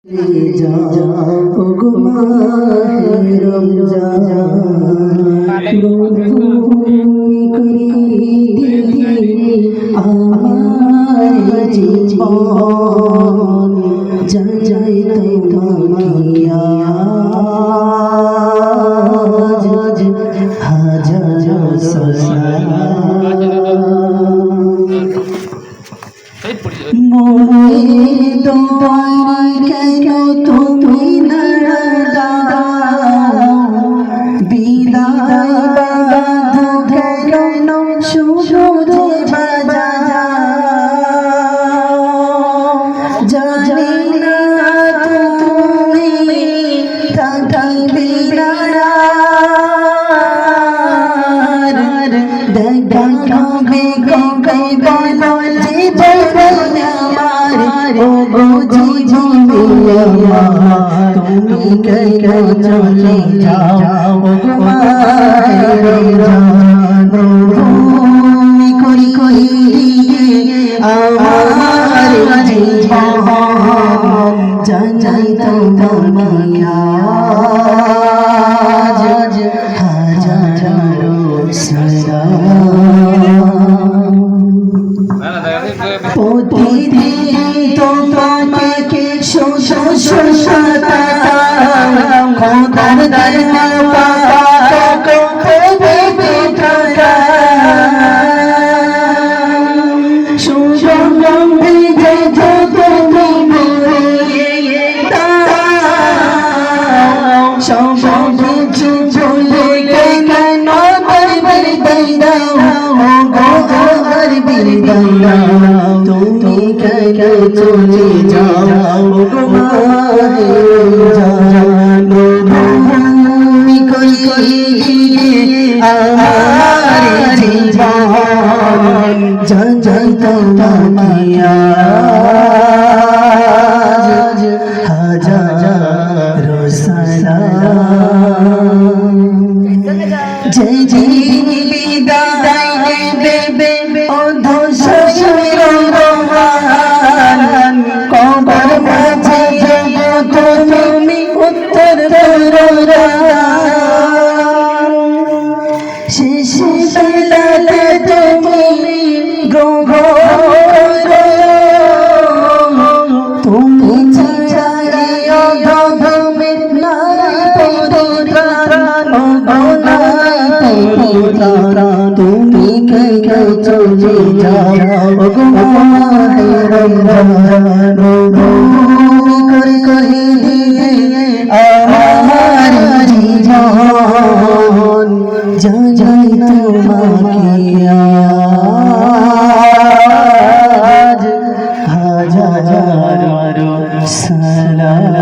তুমি চলে যাও ভূমি করি করি আমার জীবন জানাই তোমাকে আজ হাজারো সালাম প্রতিদিন তোমাকে শোষাতাম খোদার দরবারে সুগন্ধি যে তুমি বলিয়ে দাও সব কিছু ভুলে কেন বরবাদ দাও বরবাদ দাও তুমি কেন চলে যাও ভূমি করি আমার জীবন জানাই তোমাকে আজ হাজারো সালাম যেদিন বিদায় দেবে অধঃশৈর রোমান কবর মাঝে তুমি উত্তর শেষ বেলাতে তুমি তুমি চাইও ধমে নাই তুমি কে চলে যাও করে করে আমার জীবন জানাই তোমাকে আজ হাজারো সালাম